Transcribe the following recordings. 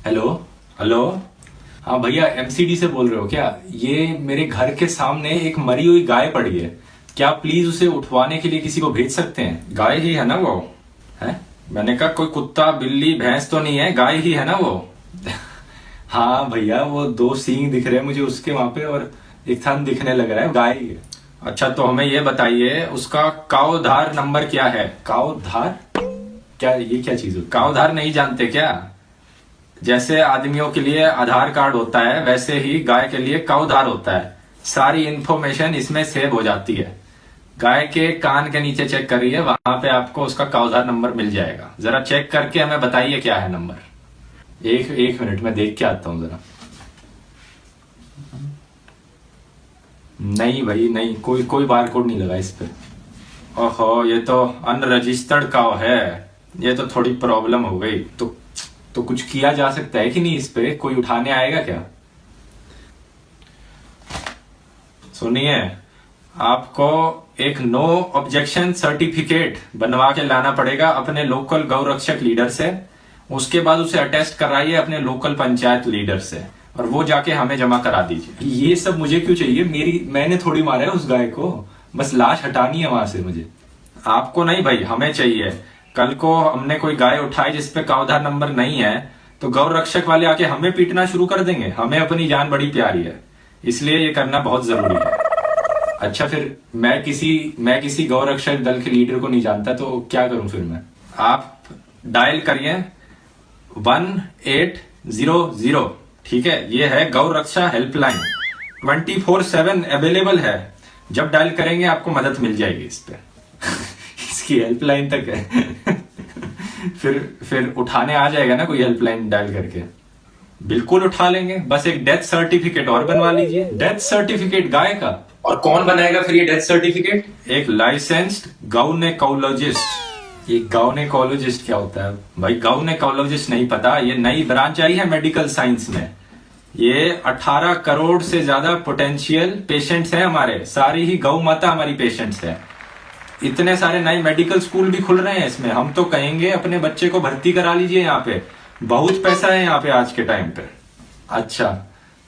Hello. Hello. हाँ भैया, MCD से बोल रहे हो क्या? ये मेरे घर के सामने एक मरी हुई गाय पड़ी है। क्या प्लीज उसे उठवाने के लिए किसी को भेज सकते हैं? गाय ही है ना वो? है? मैंने कहा कोई कुत्ता बिल्ली भैंस तो नहीं है, गाय ही है ना वो? हाँ भैया, वो दो सींग दिख रहे हैं मुझे उसके वहां पे, और एक थन दिखने लग रहा है, गाय ही है। अच्छा, तो हमें ये बताइए उसका कावधार नंबर क्या है? कावधार? क्या ये क्या चीज है? कावधार नहीं जानते क्या? जैसे आदमियों के लिए आधार कार्ड होता है, वैसे ही गाय के लिए कावधार होता है। सारी इंफॉर्मेशन इसमें सेव हो जाती है। गाय के कान के नीचे चेक करिए, वहां पे आपको उसका कावधार नंबर मिल जाएगा। जरा चेक करके हमें बताइए क्या है नंबर। एक मिनट में देख के आता हूं जरा। नहीं भाई नहीं, कोई बारकोड नहीं लगा इस पे। ओहो, ये तो अनरजिस्टर्ड काव है। ये तो थोड़ी प्रॉब्लम हो गई। तो कुछ किया जा सकता है कि नहीं? इस पे कोई उठाने आएगा क्या? सुनिए, आपको एक नो ऑब्जेक्शन सर्टिफिकेट बनवा के लाना पड़ेगा अपने लोकल गौरक्षक लीडर से। उसके बाद उसे अटेस्ट कराइए अपने लोकल पंचायत लीडर से, और वो जाके हमें जमा करा दीजिए। ये सब मुझे क्यों चाहिए? मैंने थोड़ी मारा है उस गाय को, बस लाश हटानी है वहां से मुझे। आपको नहीं भाई, हमें चाहिए। कल को हमने कोई गाय उठाई जिसपे कावधार नंबर नहीं है, तो गौ रक्षक वाले आके हमें पीटना शुरू कर देंगे। हमें अपनी जान बड़ी प्यारी है, इसलिए ये करना बहुत जरूरी है। अच्छा, फिर मैं किसी गौ रक्षक दल के लीडर को नहीं जानता, तो क्या करूं फिर मैं? आप डायल करिए 1800। ठीक है, ये है गौ रक्षा हेल्पलाइन, 24/7 अवेलेबल है। जब डायल करेंगे आपको मदद मिल जाएगी इस पे। इसकी हेल्पलाइन तक है। फिर उठाने आ जाएगा ना कोई हेल्पलाइन डायल करके? बिल्कुल उठा लेंगे, बस एक डेथ सर्टिफिकेट और बनवा लीजिए। डेथ सर्टिफिकेट गाय का? और कौन बनाएगा फिर ये डेथ सर्टिफिकेट? एक लाइसेंस्ड गाउनेकोलॉजिस्ट। ये गाउनेकोलॉजिस्ट क्या होता है भाई? गाउनेकोलॉजिस्ट नहीं पता? ये नई ब्रांच आई है मेडिकल साइंस में। ये 18 करोड़ से ज्यादा पोटेंशियल पेशेंट्स हैं हमारे, सारी ही गौ माता हमारी पेशेंट्स है। इतने सारे नए मेडिकल स्कूल भी खुल रहे हैं इसमें। हम तो कहेंगे अपने बच्चे को भर्ती करा लीजिए यहाँ पे, बहुत पैसा है यहाँ पे आज के टाइम पे। अच्छा,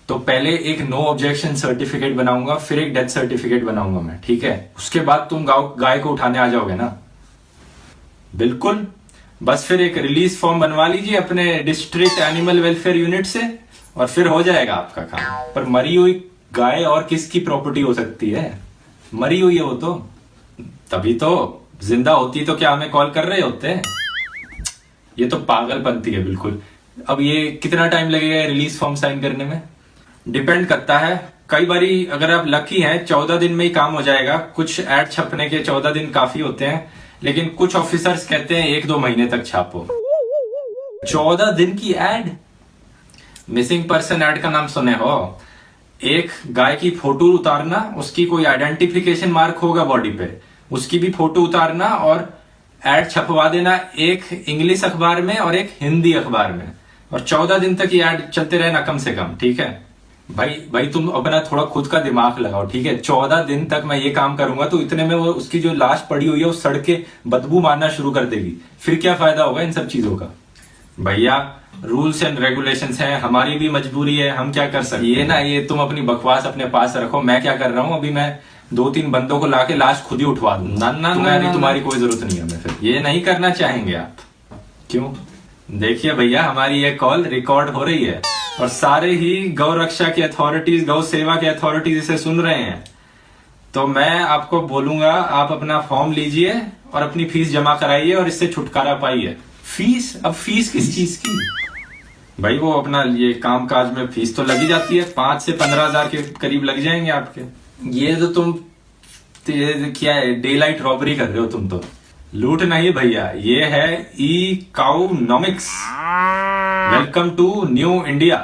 तो पहले एक नो ऑब्जेक्शन सर्टिफिकेट बनाऊंगा, फिर एक डेथ सर्टिफिकेट बनाऊंगा मैं, ठीक है? उसके बाद तुम गाय को उठाने आ जाओगे ना? बिल्कुल, बस फिर एक रिलीज फॉर्म बनवा लीजिए अपने डिस्ट्रिक्ट एनिमल वेलफेयर यूनिट से, और फिर हो जाएगा आपका काम। पर मरी हुई गाय और किसकी प्रॉपर्टी हो सकती है? मरी हुई है वो तो, तभी तो। जिंदा होती तो क्या हमें कॉल कर रहे होते? ये तो पागलपंती है बिल्कुल। अब ये कितना टाइम लगेगा रिलीज फॉर्म साइन करने में? डिपेंड करता है। कई बारी अगर आप लकी हैं 14 दिन में ही काम हो जाएगा। कुछ एड छपने के 14 दिन काफी होते हैं, लेकिन कुछ ऑफिसर्स कहते हैं 1-2 महीने तक छापो। 14 दिन की एड? मिसिंग पर्सन एड का नाम सुने हो? एक गाय की फोटो उतारना, उसकी कोई आइडेंटिफिकेशन मार्क होगा बॉडी पे, उसकी भी फोटो उतारना और एड छपवा देना, एक इंग्लिश अखबार में और एक हिंदी अखबार में, और 14 दिन तक ये एड चलते रहना कम से कम, ठीक है? भाई तुम अपना थोड़ा खुद का दिमाग लगाओ, ठीक है? 14 दिन तक मैं ये काम करूंगा तो इतने में वो उसकी जो लाश पड़ी हुई है वो सड़ के बदबू मारना शुरू कर देगी। फिर क्या फायदा होगा इन सब चीजों का? भैया, रूल्स एंड रेगुलेशंस हैं, हमारी भी मजबूरी है, हम क्या कर सकते? ये तुम अपनी बकवास अपने पास रखो। मैं क्या कर रहा हूँ अभी? मैं 2-3 बंदों को लाके लाश खुद ही उठवा दूं। ना, तुम्हारी कोई जरूरत नहीं है हमें। फिर ये नहीं करना चाहेंगे आप? क्यों? देखिए भैया, हमारी ये कॉल रिकॉर्ड हो रही है, और सारे ही गौ रक्षा की अथॉरिटीज, गौ सेवा की अथॉरिटीज इसे सुन रहे हैं। तो मैं आपको बोलूंगा, आप अपना फॉर्म लीजिए और अपनी फीस जमा कराइए और इससे छुटकारा पाइए। फीस? अब फीस किस चीज की? भाई वो अपना ये काम काज में फीस तो लगी जाती है, 5 से 15 हजार के करीब लग जाएंगे आपके। ये तो तुम क्या है, डे लाइट रॉबरी कर रहे हो तुम तो। लूट नहीं भैया, ये है ई cownomics. Welcome to new India.